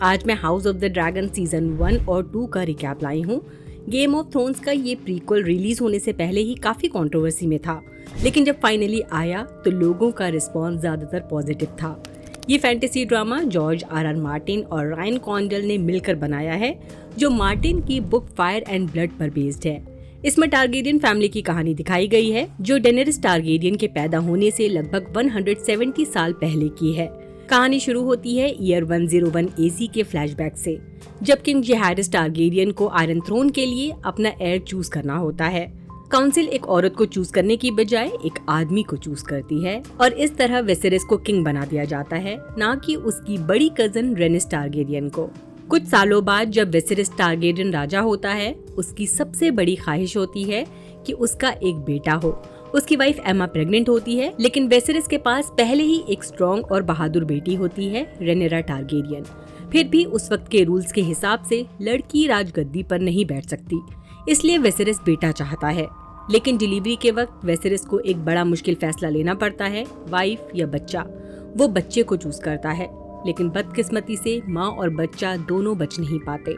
आज मैं house of the dragon season 1 और 2 का रिकैप लाई हूँ। गेम ऑफ थ्रोन्स का ये प्रीक्वल रिलीज होने से पहले ही काफी कंट्रोवर्सी में था, लेकिन जब फाइनली आया तो लोगों का रिस्पॉन्स ज्यादातर पॉजिटिव था। ये fantasy drama George R Martin और रायन कॉन्डेल ने मिलकर बनाया है, जो मार्टिन की बुक फायर एंड ब्लड पर बेस्ड है। इसमें टारगेरियन फैमिली की कहानी दिखाई गई है, जो डेनेरिस टारगेरियन के पैदा होने से लगभग 170 साल पहले की है। कहानी शुरू होती है ईयर 101 एसी के फ्लैशबैक से, जब किंग जेहारिस टारगेरियन को आयरन थ्रोन के लिए अपना हेir चूज करना होता है। काउंसिल एक औरत को चूज करने की बजाय एक आदमी को चूज करती है और इस तरह वेसेरिस को किंग बना दिया जाता है, ना कि उसकी बड़ी कजन रेनिस टारगेरियन को। कुछ सालों बाद जब वेसेरिस टारगेरियन राजा होता है, उसकी सबसे बड़ी ख्वाहिश होती है कि उसका एक बेटा हो। उसकी वाइफ एमा प्रेग्नेंट होती है, लेकिन वेसेरिस के पास पहले ही एक स्ट्रॉन्ग और बहादुर बेटी होती है, रेनेरा टारगेरियन। फिर भी उस वक्त के रूल्स के हिसाब से लड़की राजगद्दी पर नहीं बैठ सकती, इसलिए वेसेरिस बेटा चाहता है। लेकिन डिलीवरी के वक्त वेसेरिस को एक बड़ा मुश्किल फैसला लेना पड़ता है, वाइफ या बच्चा। वो बच्चे को चूज करता है, लेकिन बदकिस्मती से माँ और बच्चा दोनों बच नहीं पाते।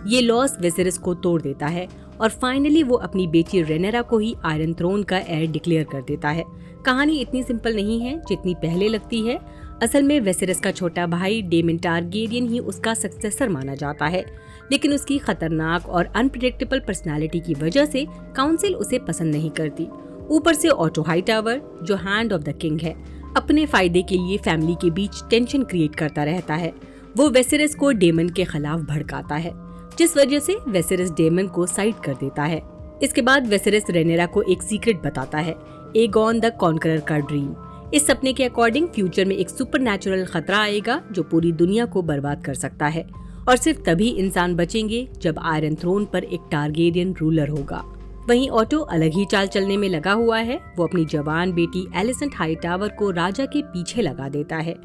ये लॉस वेसेरिस को तोड़ देता है और फाइनली वो अपनी बेटी रेनेरा को ही आयरन थ्रोन का हेir डिक्लेयर कर देता है। कहानी इतनी सिंपल नहीं है जितनी पहले लगती है। असल में वेसेरिस का छोटा भाई डेमन टारगेरियन ही उसका सक्सेसर माना जाता है, लेकिन उसकी खतरनाक और अनप्रेडिक्टेबल पर्सनालिटी की वजह से काउंसिल उसे पसंद नहीं करती। ऊपर से ऑटो हाईटावर, जो हैंड ऑफ द किंग है, अपने फायदे के लिए फैमिली के बीच टेंशन क्रिएट करता रहता है। वो वेसेरिस को डेमन के खिलाफ भड़काता है, जिस वजह से वेसेरिस डेमन को साइड कर देता है। इसके बाद वेसेरिस रेनेरा को एक सीक्रेट बताता है, एगॉन द कॉन्करर का ड्रीम। इस सपने के अकॉर्डिंग फ्यूचर में एक सुपरनैचुरल खतरा आएगा जो पूरी दुनिया को बर्बाद कर सकता है, और सिर्फ तभी इंसान बचेंगे जब आयरन थ्रोन पर एक टारगेरियन रूलर होगा। वहीं ऑटो अलग ही चाल चलने में लगा हुआ है। वो अपनी जवान बेटी एलिसेंट हाईटावर को राजा के पीछे लगा देता है,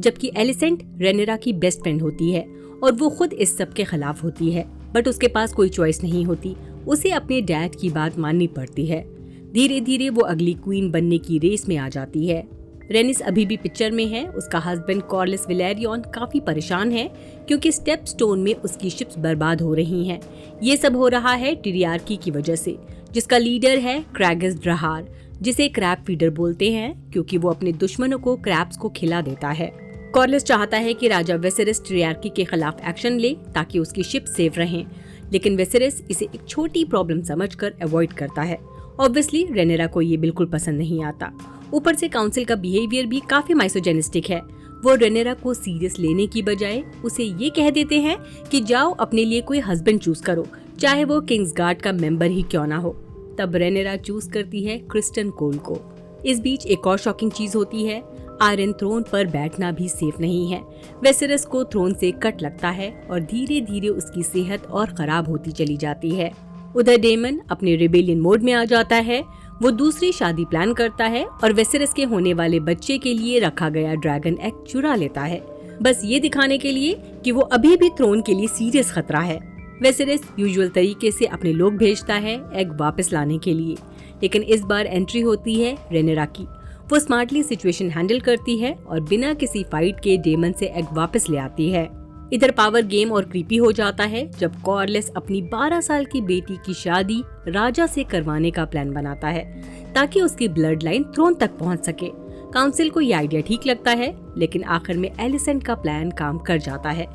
जबकि एलिसेंट रेनेरा की बेस्ट फ्रेंड होती है और वो खुद इस सब के खिलाफ होती है। बट उसके पास कोई चॉइस नहीं होती, उसे अपने डैड की बात माननी पड़ती है। धीरे धीरे वो अगली क्वीन बनने की रेस में आ जाती है। रेनिस अभी भी पिक्चर में है। उसका हस्बैंड कॉर्लिस वेलेरियन काफी परेशान है, क्योंकि स्टेप स्टोन में उसकी शिप्स बर्बाद हो रही हैं। ये सब हो रहा है टिरियार्की की वजह से, जिसका लीडर है क्रैगस ड्रहार, जिसे क्रैब फीडर बोलते हैं, क्योंकि वो अपने दुश्मनों को क्रैब्स को खिला देता है। कॉर्लिस चाहता है कि राजा वेसेरिस टिरियार्की के खिलाफ एक्शन ले ताकि उसकी शिप सेफ रहें, लेकिन वेसेरिस इसे एक छोटी प्रॉब्लम समझकर अवॉइड करता है। ऑब्वियसली रेनेरा को ये बिल्कुल पसंद नहीं आता। ऊपर से काउंसिल का बिहेवियर भी काफी माइसोजेनिस्टिक है। वो रेनेरा को सीरियस लेने की बजाय उसे ये कह देते हैं कि जाओ अपने लिए कोई हस्बैंड चूज करो, चाहे वो किंग्स गार्ड का मेंबर ही क्यों ना हो। तब रेनेरा चूज करती है क्रिस्टन कोल को। इस बीच एक और शॉकिंग चीज होती है, आयरन थ्रोन पर बैठना भी सेफ नहीं है। वेसेरिस को थ्रोन से कट लगता है और धीरे धीरे उसकी सेहत और खराब होती चली जाती है। उधर डेमन अपने रिबेलियन मोड में आ जाता है। वो दूसरी शादी प्लान करता है और वेसेरिस के होने वाले बच्चे के लिए रखा गया ड्रैगन एग चुरा लेता है, बस ये दिखाने के लिए कि वो अभी भी थ्रोन के लिए सीरियस खतरा है। वेसेरिस यूजुअल तरीके से अपने लोग भेजता है एग वापस लाने के लिए, लेकिन इस बार एंट्री होती है रेनेरा की। वो स्मार्टली सिचुएशन हैंडल करती है और बिना किसी फाइट के डेमन से एग वापस ले आती है। इधर पावर गेम और क्रीपी हो जाता है जब कॉर्लिस अपनी 12 साल की बेटी की शादी राजा से करवाने का प्लान बनाता है, ताकि उसकी ब्लड लाइन थ्रोन तक पहुंच सके। काउंसिल को ये आइडिया ठीक लगता है, लेकिन आखिर में एलिसेंट का प्लान काम कर जाता है।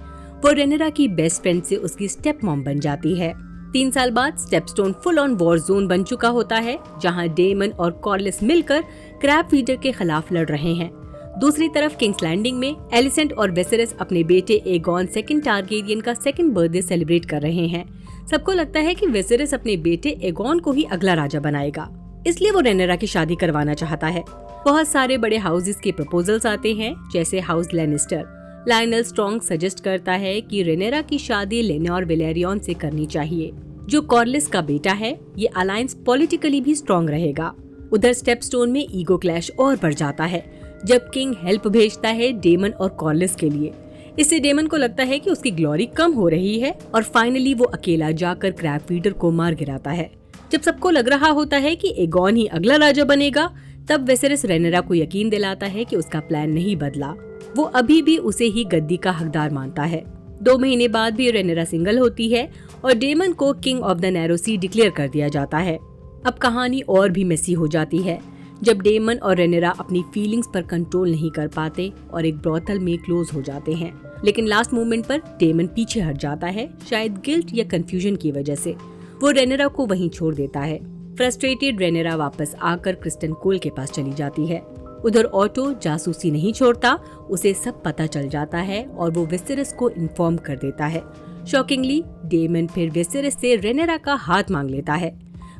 वो रेनेरा की बेस्ट फ्रेंड से उसकी स्टेप मॉम बन जाती है। 3 साल बाद StepStone full on war zone बन चुका होता है, जहां डेमन और कॉर्लिस मिलकर क्रैब फीडर के खिलाफ लड़ रहे हैं। दूसरी तरफ किंग्स लैंडिंग में एलिसेंट और वेसेरिस अपने बेटे एगॉन सेकंड टारगेरियन का सेकंड बर्थडे सेलिब्रेट कर रहे हैं। सबको लगता है कि वेसेरिस अपने बेटे एगॉन को ही अगला राजा बनाएगा, इसलिए वो रेनेरा की शादी करवाना चाहता है। बहुत सारे बड़े हाउसेस के प्रपोजल्स आते हैं, जैसे house Lannister. Lionel strong suggest करता है कि रेनेरा की शादी लेनोर वेलेरियन से करनी चाहिए, जो कॉर्लिस का बेटा है। ये अलायंस पॉलिटिकली भी स्ट्रॉन्ग रहेगा। उधर स्टेपस्टोन में ईगो क्लैश और बढ़ जाता है, जब किंग हेल्प भेजता है डेमन और कॉर्लिस के लिए। इससे डेमन को लगता है कि उसकी ग्लोरी कम हो रही है और फाइनली वो अकेला जाकर क्रैब फीडर को मार गिराता है। जब सबको लग रहा होता है कि एगॉन ही अगला राजा बनेगा, तब वेसेरिस रेनेरा को यकीन दिलाता है कि उसका प्लान नहीं बदला। वो अभी भी उसे ही गद्दी का हकदार मानता है। 2 महीने बाद भी रेनेरा सिंगल होती है और डेमन को king of the Narrow Sea declare कर दिया जाता है। अब कहानी और भी मेसी हो जाती है जब डेमन और रेनेरा अपनी फीलिंग्स पर कंट्रोल नहीं कर पाते और एक ब्रॉथल में क्लोज हो जाते हैं। लेकिन लास्ट मोमेंट पर डेमन पीछे हट जाता है, शायद गिल्ट या कंफ्यूजन की वजह से। वो रेनेरा को वहीं छोड़ देता है। फ्रस्ट्रेटेड रेनेरा वापस आकर क्रिस्टन कोल के पास चली जाती है। उधर ऑटो जासूसी नहीं छोड़ता, उसे सब पता चल जाता है और वो विसेरिस को इन्फॉर्म कर देता है। शॉकिंगली डेमन फिर विसेरिस से रेनेरा का हाथ मांग लेता है।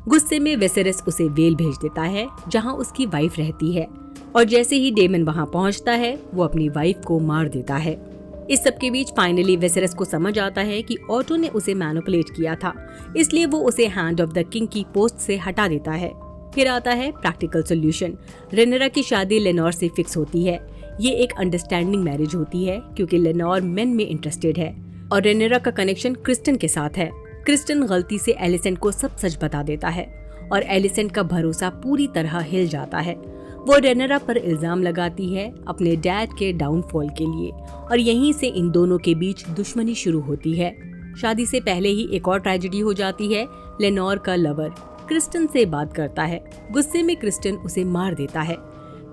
गुस्से में विसेरिस उसे वेल भेज देता है जहां उसकी वाइफ रहती है और जैसे ही डेमन वहां पहुंचता है वो अपनी वाइफ को मार देता है। इस सब के बीच फाइनली विसेरिस को समझ आता है कि ऑटो ने उसे मैनिपुलेट किया था, इसलिए वो उसे हैंड ऑफ द किंग की पोस्ट से हटा देता है। फिर आता है प्रैक्टिकल सोल्यूशन। रेनेरा की शादी लेनोर से फिक्स होती है। ये एक अंडरस्टैंडिंग मैरिज होती है क्योंकि लेनोर मेन में इंटरेस्टेड है और रेनेरा का कनेक्शन क्रिस्टन के साथ है। क्रिस्टन गलती से एलिसेंट को सब सच बता देता है और एलिसेंट का भरोसा पूरी तरह हिल जाता है। वो रेनेरा पर इल्जाम लगाती है अपने डैड के डाउनफॉल के लिए और यहीं से इन दोनों के बीच दुश्मनी शुरू होती है। शादी से पहले ही एक और ट्रेजेडी हो जाती है। लेनोर का लवर क्रिस्टन से बात करता है। गुस्से में क्रिस्टन उसे मार देता है।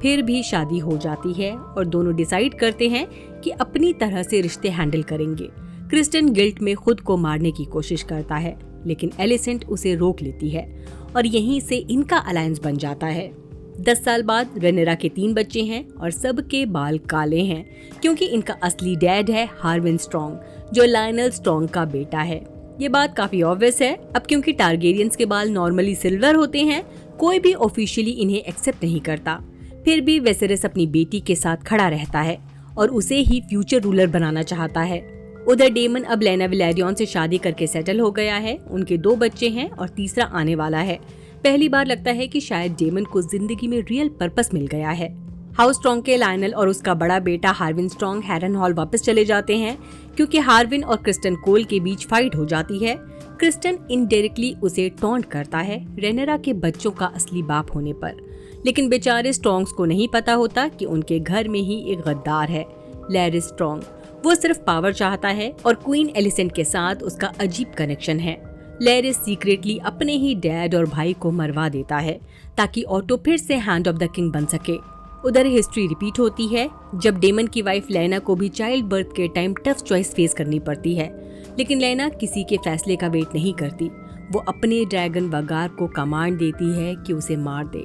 फिर भी शादी हो जाती है और दोनों डिसाइड करते हैं कि अपनी तरह से रिश्ते हैंडल करेंगे। क्रिस्टन गिल्ट में खुद को मारने की कोशिश करता है लेकिन एलिसेंट उसे रोक लेती है और यहीं से इनका अलायंस बन जाता है। 10 साल बाद रेनेरा के 3 बच्चे हैं और सबके बाल काले हैं क्योंकि इनका असली डैड है हार्विन स्ट्रॉन्ग, जो लायनल स्ट्रॉन्ग का बेटा है। ये बात काफी ऑब्वियस है अब क्योंकि टारगेरियंस के बाल नॉर्मली सिल्वर होते हैं, कोई भी ऑफिशियली इन्हें एक्सेप्ट नहीं करता। फिर भी विसेरिस अपनी बेटी के साथ खड़ा रहता है और उसे ही फ्यूचर रूलर बनाना चाहता है। उधर डेमन अब लेना विलेरियन से शादी करके सेटल हो गया है। उनके 2 बच्चे हैं और तीसरा आने वाला है। पहली बार लगता है कि शायद डेमन को जिंदगी में रियल पर्पस मिल गया है। हाउस स्ट्रॉन्ग के लायनल और उसका बड़ा बेटा हार्विन स्ट्रॉन्ग हैरनहॉल वापस चले जाते हैं क्योंकि हार्विन और क्रिस्टन कोल के बीच फाइट हो जाती है। क्रिस्टन इनडायरेक्टली उसे टॉन्ट करता है रेनेरा के बच्चों का असली बाप होने पर, लेकिन बेचारे स्ट्रॉन्ग्स को नहीं पता होता कि उनके घर में ही एक गद्दार है, लैरिस स्ट्रॉन्ग। वो सिर्फ पावर चाहता है और क्वीन एलिसेंट के साथ उसका अजीब कनेक्शन है। लैरिस सीक्रेटली अपने ही डैड और भाई को मरवा देता है ताकि ऑटो फिर से हैंड ऑफ द किंग बन सके। उधर हिस्ट्री रिपीट होती है जब डेमन की वाइफ लेना को भी चाइल्ड बर्थ के टाइम टफ चॉइस फेस करनी पड़ती है, लेकिन लेना किसी के फैसले का वेट नहीं करती। वो अपने ड्रैगन वगार को कमांड देती है कि उसे मार दे।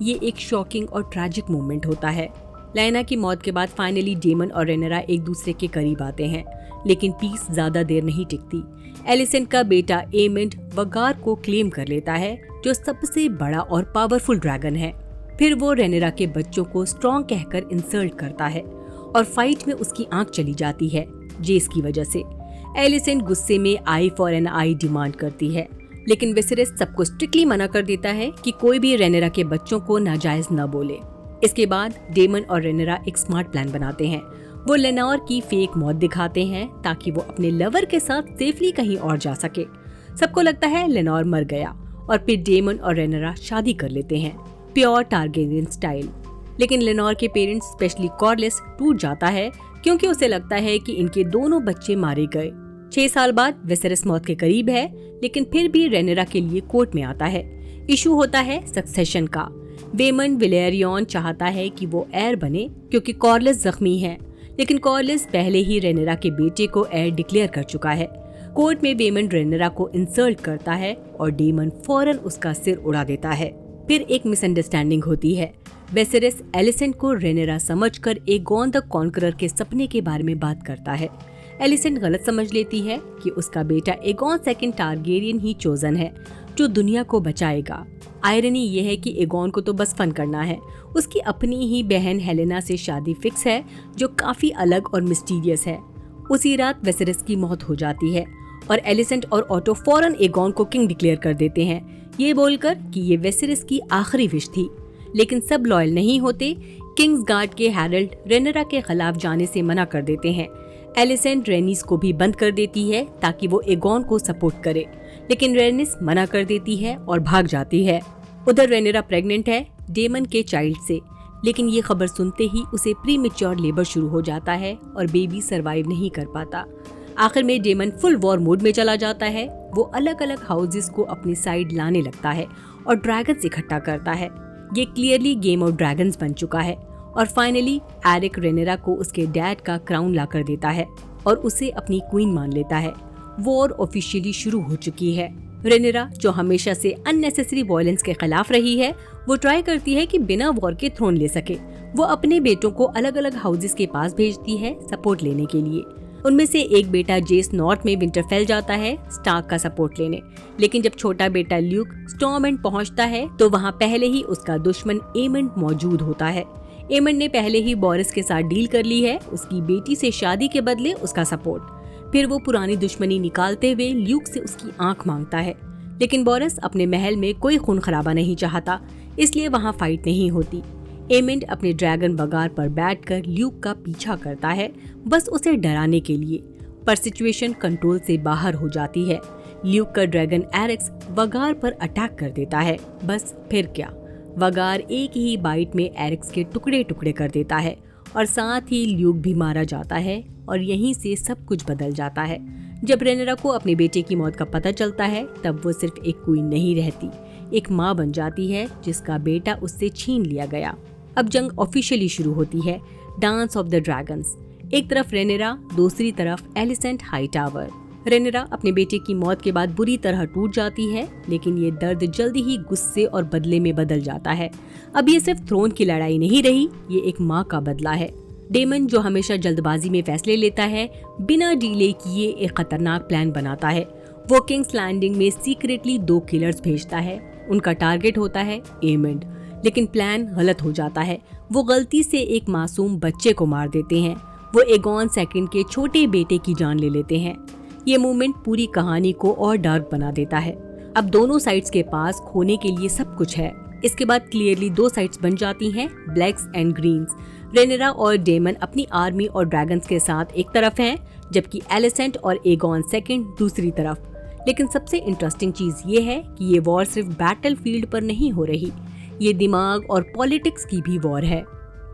ये एक शॉकिंग और ट्रैजिक मोमेंट होता है। लेना की मौत के बाद फाइनली डेमन और रेनेरा एक दूसरे के करीब आते हैं, लेकिन पीस ज्यादा देर नहीं टिकती। एलिसेंट का बेटा एमेंड वगार को क्लेम कर लेता है, जो सबसे बड़ा और पावरफुल ड्रैगन है। फिर वो रेनेरा के बच्चों को स्ट्रॉन्ग कहकर इंसल्ट करता है और फाइट में उसकी आंख चली जाती है जेस की वजह से। एलिसेंट गुस्से में I for an I demand करती है, लेकिन विसेरिस सबको स्ट्रिक्टली मना कर देता है कि कोई भी रेनेरा के बच्चों को नाजायज न बोले। इसके बाद डेमन और रेनेरा एक स्मार्ट प्लान बनाते हैं। वो लेनोर की फेक मौत दिखाते हैं ताकि वो अपने लवर के साथ सेफली कहीं और जा सके। सबको लगता है लेनोर मर गया और फिर डेमन और रेनेरा शादी कर लेते हैं, प्योर टारगेरियन स्टाइल। लेकिन लेनोर के पेरेंट्स स्पेशली कॉर्लिस टूट जाता है क्योंकि उसे लगता है कि इनके दोनों बच्चे मारे गए। 6 साल बाद विसेरिस मौत के करीब है, लेकिन फिर भी रेनेरा के लिए कोर्ट में आता है। इशू होता है सक्सेशन का। वेमन विलेरियन चाहता है कि वो एयर बने क्योंकि कॉर्लिस जख्मी है, लेकिन कॉर्लिस पहले ही रेनेरा के बेटे को एयर डिक्लेयर कर चुका है। कोर्ट में वेमन रेनेरा को इंसल्ट करता है और डेमन फौरन उसका सिर उड़ा देता है। फिर एक मिसअंडरस्टैंडिंग होती है। विसेरिस एलिसेंट को रेनेरा समझकर एगोन द कॉन्करर के सपने के बारे में बात करता है। एलिसेंट गलत समझ लेती है कि उसका बेटा एगोन सेकंड टारगेरियन ही चोजन है जो दुनिया को बचाएगा। आयरनी ये है कि एगोन को तो बस फन करना है। उसकी अपनी ही बहन हेलेना से शादी फिक्स है जो काफी अलग और मिस्टीरियस है। उसी रात विसेरिस की मौत हो जाती है और एलिसेंट और ऑटो फौरन एगोन को किंग डिक्लेयर कर देते हैं, ये बोलकर कि ये विसेरिस की आखिरी विश थी। लेकिन सब लॉयल नहीं होते। किंग्स गार्ड के हैरल्ड रेनेरा के खिलाफ जाने से मना कर देते हैं। एलिसेंट रेनिस को भी बंद कर देती है ताकि वो एगोन को सपोर्ट करे, लेकिन रेनिस मना कर देती है और भाग जाती है। उधर रेनेरा प्रेग्नेंट है डेमन के चाइल्ड से, लेकिन ये खबर सुनते ही उसे प्रीमेच्योर लेबर शुरू हो जाता है और बेबी सरवाइव नहीं कर पाता। आखिर में डेमन फुल वॉर मोड में चला जाता है। वो अलग अलग हाउसेस को अपनी साइड लाने लगता है और ड्रैगन्स इकट्ठा करता है। ये क्लियरली गेम ऑफ ड्रैगन्स बन चुका है। और फाइनली एरिक रेनेरा को उसके डैड का क्राउन लाकर देता है और उसे अपनी क्वीन मान लेता है। वॉर ऑफिशियली शुरू हो चुकी है। रेनेरा, जो हमेशा से अननेसेसरी वायलेंस के खिलाफ रही है, वो ट्राई करती है कि बिना वॉर के थ्रोन ले सके। वो अपने बेटों को अलग अलग हाउसेस के पास भेजती है सपोर्ट लेने के लिए। उनमें से एक बेटा जेस नॉर्थ में विंटरफेल जाता है स्टार्क का सपोर्ट लेने, लेकिन जब छोटा बेटा ल्यूक स्टॉर्म एंड पहुंचता है तो वहां पहले ही उसका दुश्मन एमंड मौजूद होता है। एमंड ने पहले ही बोरिस के साथ डील कर ली है उसकी बेटी से शादी के बदले उसका सपोर्ट। फिर वो पुरानी दुश्मनी निकालते हुए ल्यूक से उसकी आंख मांगता है, लेकिन बोरिस अपने महल में कोई खून खराबा नहीं चाहता, इसलिए वहाँ फाइट नहीं होती। एमंड अपने ड्रैगन वगार पर बैठकर ल्यूक का पीछा करता है, बस उसे डराने के लिए, पर सिचुएशन कंट्रोल से बाहर हो जाती है। ल्यूक का ड्रैगन एरिक्स वगार पर अटैक कर देता है। बस फिर क्या, वगार एक ही बाइट में एरिक्स के टुकड़े टुकड़े कर देता है और साथ ही ल्यूक भी मारा जाता है और यहीं से सब कुछ बदल जाता है। जब रेनेरा को अपने बेटे की मौत का पता चलता है तब वो सिर्फ एक क्वीन नहीं रहती, एक माँ बन जाती है जिसका बेटा उससे छीन लिया गया। अब जंग ऑफिशियली शुरू होती है, डांस ऑफ द ड्रैगन्स। एक तरफ रेनेरा, दूसरी तरफ एलिसेंट हाईटावर। रेनेरा अपने बेटे की मौत के बाद बुरी तरह टूट जाती है, लेकिन ये दर्द जल्दी ही गुस्से और बदले में बदल जाता है। अब ये सिर्फ थ्रोन की लड़ाई नहीं रही, ये एक माँ का बदला है। डेमन, जो हमेशा जल्दबाजी में फैसले लेता है, बिना डिले किए एक खतरनाक प्लान बनाता है। वो किंग्स लैंडिंग में सीक्रेटली 2 किलर्स भेजता है। उनका टारगेट होता है एमंड, लेकिन प्लान गलत हो जाता है। वो गलती से एक मासूम बच्चे को मार देते हैं। वो एगॉन सेकंड के छोटे बेटे की जान ले लेते हैं। ये मूवमेंट पूरी कहानी को और डार्क बना देता है। अब दोनों साइड्स के पास खोने के लिए सब कुछ है। इसके बाद क्लियरली 2 साइड्स बन जाती हैं, ब्लैक्स एंड ग्रीन्स। रेनेरा और डेमन अपनी आर्मी और ड्रैगन्स के साथ एक तरफ हैं, जबकि एलिसेंट और एगॉन सेकंड दूसरी तरफ। लेकिन सबसे इंटरेस्टिंग चीज ये है कि ये वॉर सिर्फ बैटल फील्ड पर नहीं हो रही, ये दिमाग और पॉलिटिक्स की भी वॉर है।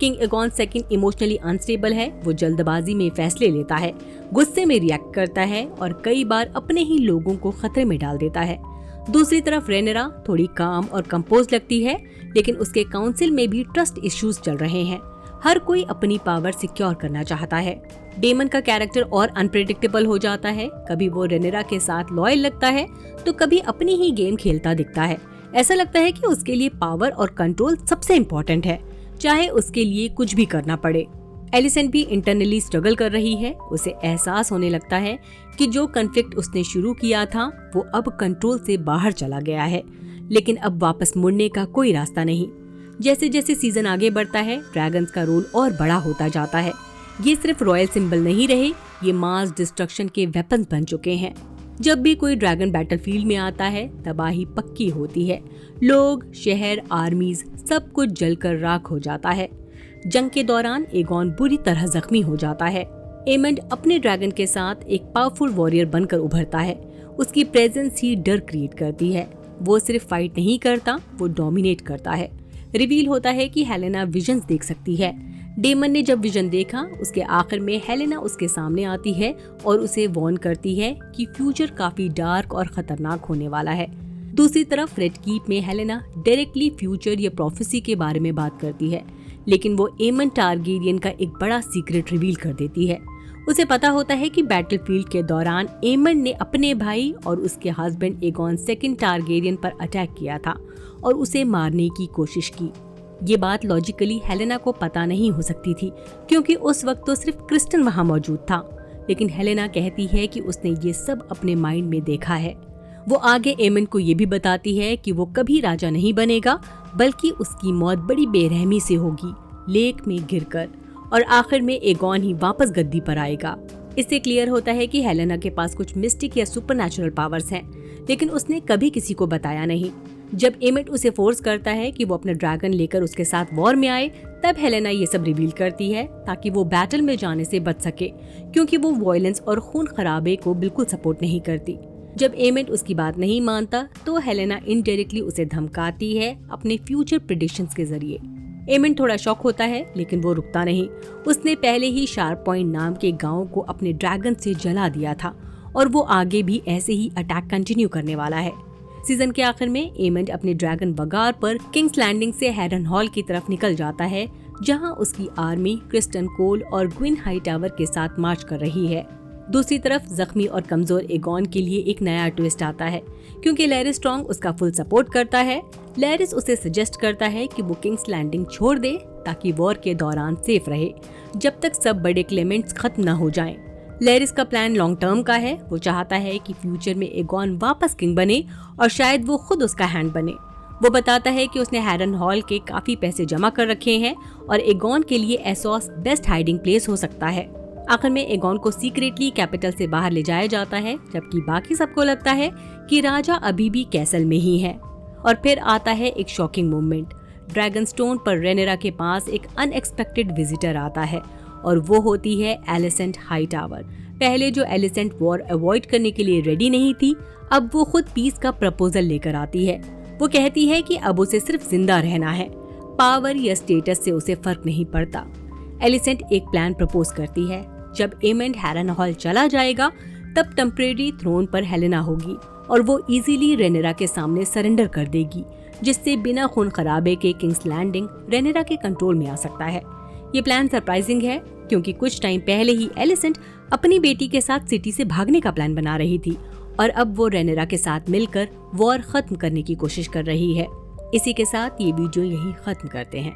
King Aegon second emotionally unstable है। वो जल्दबाजी में फैसले लेता है, गुस्से में रिएक्ट करता है और कई बार अपने ही लोगों को खतरे में डाल देता है। दूसरी तरफ रेनेरा थोड़ी काम और कंपोज लगती है, लेकिन उसके काउंसिल में भी ट्रस्ट इश्यूज चल रहे हैं। हर कोई अपनी पावर सिक्योर करना चाहता है। डेमन का कैरेक्टर और अनप्रेडिक्टेबल हो जाता है। कभी वो रेनेरा के साथ लॉयल लगता है तो कभी अपनी ही गेम खेलता दिखता है। ऐसा लगता है कि उसके लिए पावर और कंट्रोल सबसे इम्पोर्टेंट है, चाहे उसके लिए कुछ भी करना पड़े। एलिसेंट भी इंटरनली स्ट्रगल कर रही है। उसे एहसास होने लगता है कि जो कॉन्फ्लिक्ट उसने शुरू किया था वो अब कंट्रोल से बाहर चला गया है, लेकिन अब वापस मुड़ने का कोई रास्ता नहीं। जैसे जैसे सीजन आगे बढ़ता है, ड्रैगन्स का रोल और बड़ा होता जाता है। ये सिर्फ रॉयल सिंबल नहीं रहे, ये मास डिस्ट्रक्शन के वेपन्स बन चुके हैं। जब भी कोई ड्रैगन बैटलफील्ड में आता है, तबाही पक्की होती है। लोग, शहर, आर्मीज, सब कुछ जलकर राख हो जाता है। जंग के दौरान एगॉन बुरी तरह जख्मी हो जाता है। एमंड अपने ड्रैगन के साथ एक पावरफुल वॉरियर बनकर उभरता है। उसकी प्रेजेंस ही डर क्रिएट करती है। वो सिर्फ फाइट नहीं करता, वो डोमिनेट करता है। रिवील होता है कि हेलेना विजन्स देख सकती है। डेमन ने जब विजन देखा, उसके आखिर में हेलेना उसके सामने आती है और उसे वार्न करती है कि फ्यूचर काफी डार्क और खतरनाक होने वाला है। दूसरी तरफ रेड कीप में हेलेना डायरेक्टली फ्यूचर या प्रोफेसी के बारे में बात करती है, लेकिन वो एमन टारगेरियन का एक बड़ा सीक्रेट रिवील कर देती है। उसे पता होता है कि बैटलफील्ड के दौरान एमन ने अपने भाई और उसके हस्बैंड एगॉन सेकंड टारगेरियन पर अटैक किया था और उसे मारने की कोशिश की। ये बात लॉजिकली हेलेना को पता नहीं हो सकती थी, क्योंकि उस वक्त तो सिर्फ क्रिस्टन वहाँ मौजूद था। लेकिन हेलेना कहती है कि उसने ये सब अपने माइंड में देखा है। वो आगे एमन को ये भी बताती है कि वो कभी राजा नहीं बनेगा, बल्कि उसकी मौत बड़ी बेरहमी से होगी, लेक में गिरकर, और आखिर में एगॉन ही वापस गद्दी पर आएगा। इससे क्लियर होता है कि हेलेना के पास कुछ मिस्टिक या सुपरनैचुरल पावर्स हैं, लेकिन उसने कभी किसी को बताया नहीं। जब एमेट उसे फोर्स करता है कि वो अपना ड्रैगन लेकर उसके साथ वॉर में आए, तब हेलेना ये सब रिवील करती है ताकि वो बैटल में जाने से बच सके, क्योंकि वो वायलेंस और खून खराबे को बिल्कुल सपोर्ट नहीं करती। जब एमेट उसकी बात नहीं मानता तो हेलेना इनडायरेक्टली उसे धमकाती है अपने फ्यूचर प्रेडिक्शंस के जरिए। एमेंड थोड़ा शॉक होता है, लेकिन वो रुकता नहीं। उसने पहले ही शार्प पॉइंट नाम के गांव को अपने ड्रैगन से जला दिया था और वो आगे भी ऐसे ही अटैक कंटिन्यू करने वाला है। सीजन के आखिर में एमेंड अपने ड्रैगन बगार पर किंग्स लैंडिंग से हैरन हॉल की तरफ निकल जाता है, जहां उसकी आर्मी क्रिस्टन कोल और ग्विन हाईटावर के साथ मार्च कर रही है। दूसरी तरफ जख्मी और कमजोर एगॉन के लिए एक नया ट्विस्ट आता है, क्योंकि लैरिस स्ट्रॉन्ग उसका फुल सपोर्ट करता है। लैरिस उसे सजेस्ट करता है कि वो किंग्स लैंडिंग छोड़ दे ताकि वॉर के दौरान सेफ रहे, जब तक सब बड़े क्लेमेंट्स खत्म न हो जाएं। लैरिस का प्लान लॉन्ग टर्म का है। वो चाहता है कि फ्यूचर में एगॉन वापस किंग बने और शायद वो खुद उसका हैंड बने। वो बताता है कि उसने हैरन हॉल के काफी पैसे जमा कर रखे हैं और एगॉन के लिए एसोस बेस्ट हाइडिंग प्लेस हो सकता है। आखिर में एगॉन को सीक्रेटली कैपिटल से बाहर ले जाया जाता है, जबकि बाकी सबको लगता है कि राजा अभी भी कैसल में ही है। और फिर आता है एक शॉकिंग मोमेंट। ड्रैगन स्टोन पर रेनेरा के पास एक अनएक्सपेक्टेड विजिटर आता है और वो होती है एलिसेंट हाईटावर। पहले जो एलिसेंट वॉर अवॉइड करने के लिए रेडी नहीं थी, अब वो खुद पीस का प्रपोजल लेकर आती है। वो कहती है कि अब उसे सिर्फ जिंदा रहना है, पावर या स्टेटस से उसे फर्क नहीं पड़ता। एलिसेंट एक प्लान प्रपोज करती है। जब एमेंड हैरन हॉल चला जाएगा, तब टेम्परेरी थ्रोन पर हेलेना होगी और वो इजीली रेनेरा के सामने सरेंडर कर देगी, जिससे बिना खून खराबे के किंग्स लैंडिंग रेनेरा के कंट्रोल में आ सकता है। ये प्लान सरप्राइजिंग है, क्योंकि कुछ टाइम पहले ही एलिसेंट अपनी बेटी के साथ सिटी से भागने का प्लान बना रही थी और अब वो रेनेरा के साथ मिलकर वॉर खत्म करने की कोशिश कर रही है। इसी के साथ ये वीडियो यहीं खत्म करते हैं।